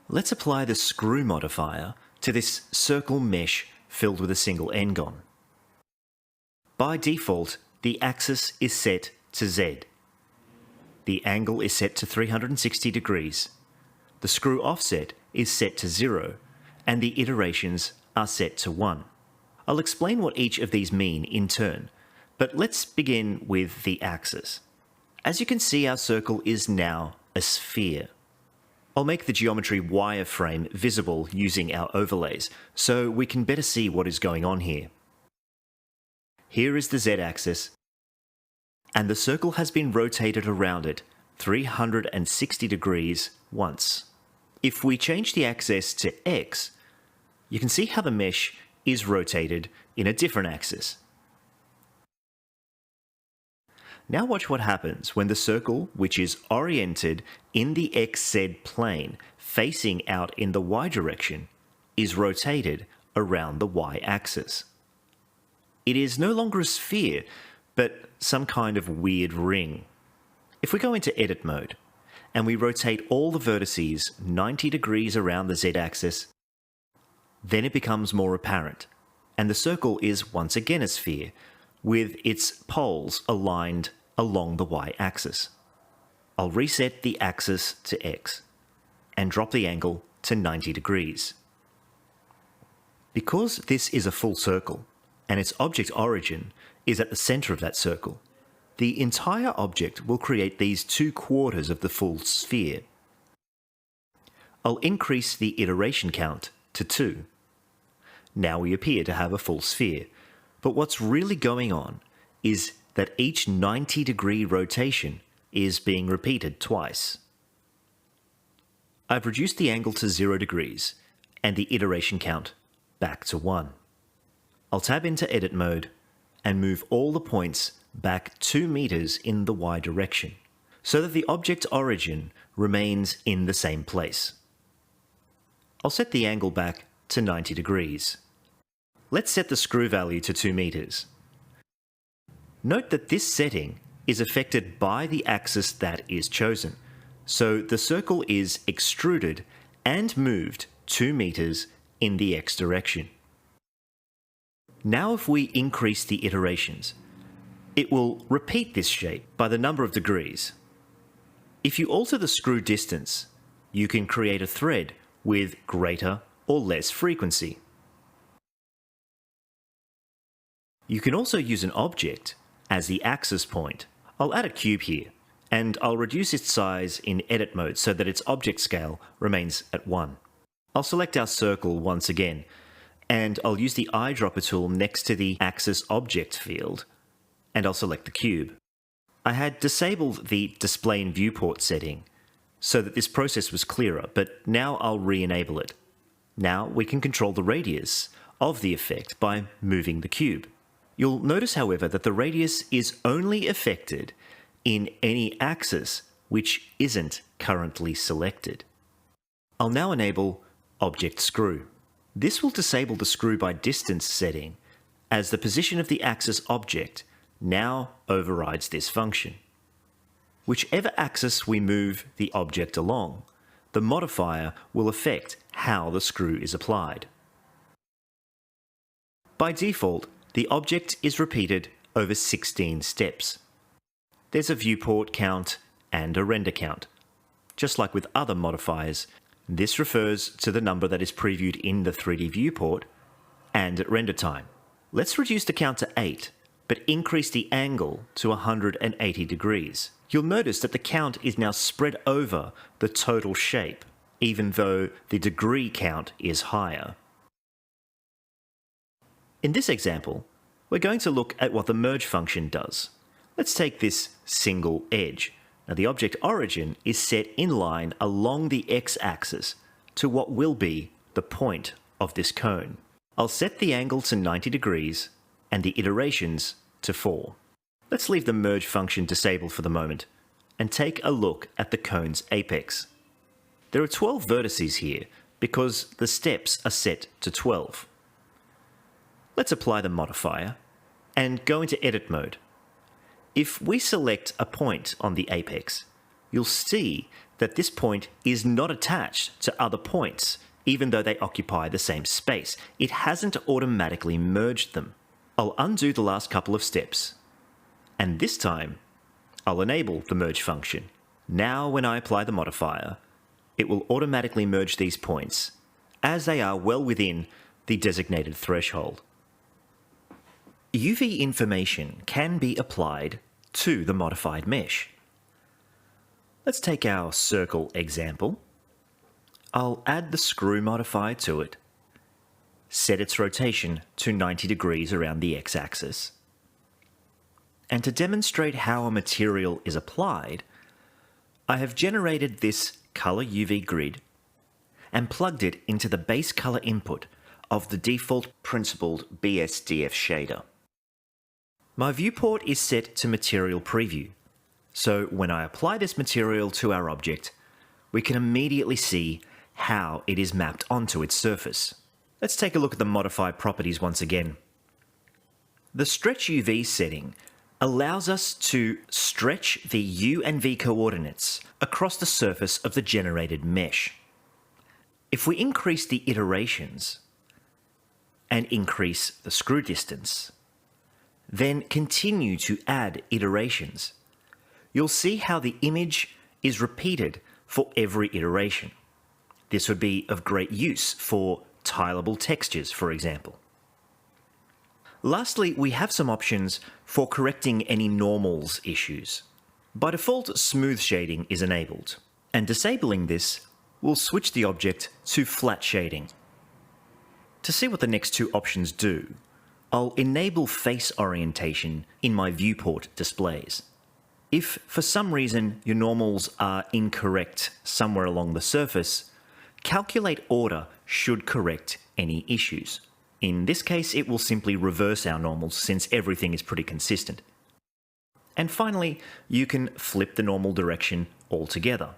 Let's apply the screw modifier to this circle mesh filled with a single n-gon. By default, the axis is set to Z. The angle is set to 360 degrees. The screw offset is set to 0, and the iterations are set to 1. I'll explain what each of these mean in turn, but let's begin with the axis. As you can see, our circle is now a sphere. I'll make the geometry wireframe visible using our overlays, so we can better see what is going on here. Here is the Z-axis, and the circle has been rotated around it 360 degrees once. If we change the axis to X, you can see how the mesh is rotated in a different axis. Now watch what happens when the circle, which is oriented in the XZ plane, facing out in the Y direction, is rotated around the Y axis. It is no longer a sphere, but some kind of weird ring. If we go into edit mode, and we rotate all the vertices 90 degrees around the Z-axis, then it becomes more apparent, and the circle is once again a sphere, with its poles aligned along the Y-axis. I'll reset the axis to X, and drop the angle to 90 degrees. Because this is a full circle, and its object origin is at the center of that circle, the entire object will create these 2/4 of the full sphere. I'll increase the iteration count to 2. Now we appear to have a full sphere, but what's really going on is that each 90-degree rotation is being repeated twice. I've reduced the angle to 0 degrees, and the iteration count back to 1. I'll tab into edit mode, and move all the points back 2 meters in the Y direction, so that the object origin remains in the same place. I'll set the angle back to 90 degrees. Let's set the screw value to 2 meters. Note that this setting is affected by the axis that is chosen, so the circle is extruded and moved 2 meters in the X direction. Now if we increase the iterations, it will repeat this shape by the number of degrees. If you alter the screw distance, you can create a thread with greater or less frequency. You can also use an object as the axis point. I'll add a cube here, and I'll reduce its size in edit mode so that its object scale remains at 1. I'll select our circle once again, and I'll use the eyedropper tool next to the axis object field, and I'll select the cube. I had disabled the display in viewport setting so that this process was clearer, but now I'll re-enable it. Now we can control the radius of the effect by moving the cube. You'll notice, however, that the radius is only affected in any axis which isn't currently selected. I'll now enable Object Screw. This will disable the screw by distance setting, as the position of the axis object now overrides this function. Whichever axis we move the object along, the modifier will affect how the screw is applied. By default, the object is repeated over 16 steps. There's a viewport count and a render count. Just like with other modifiers, this refers to the number that is previewed in the 3D viewport and at render time. Let's reduce the count to 8, but increase the angle to 180 degrees. You'll notice that the count is now spread over the total shape, even though the degree count is higher. In this example, we're going to look at what the merge function does. Let's take this single edge. Now the object origin is set in line along the x-axis to what will be the point of this cone. I'll set the angle to 90 degrees and the iterations to 4. Let's leave the merge function disabled for the moment and take a look at the cone's apex. There are 12 vertices here because the steps are set to 12. Let's apply the modifier and go into edit mode. If we select a point on the apex, you'll see that this point is not attached to other points, even though they occupy the same space. It hasn't automatically merged them. I'll undo the last couple of steps, and this time I'll enable the merge function. Now when I apply the modifier, it will automatically merge these points, as they are well within the designated threshold. UV information can be applied to the modified mesh. Let's take our circle example. I'll add the screw modifier to it, set its rotation to 90 degrees around the x-axis. And to demonstrate how a material is applied, I have generated this color UV grid and plugged it into the base color input of the default principled BSDF shader. My viewport is set to material preview, so when I apply this material to our object, we can immediately see how it is mapped onto its surface. Let's take a look at the modified properties once again. The stretch UV setting allows us to stretch the U and V coordinates across the surface of the generated mesh. If we increase the iterations and increase the screw distance, then continue to add iterations, you'll see how the image is repeated for every iteration. This would be of great use for tileable textures, for example. Lastly, we have some options for correcting any normals issues. By default, smooth shading is enabled, and disabling this will switch the object to flat shading. To see what the next two options do, I'll enable face orientation in my viewport displays. If for some reason your normals are incorrect somewhere along the surface, Calculate Order should correct any issues. In this case, it will simply reverse our normals since everything is pretty consistent. And finally, you can flip the normal direction altogether.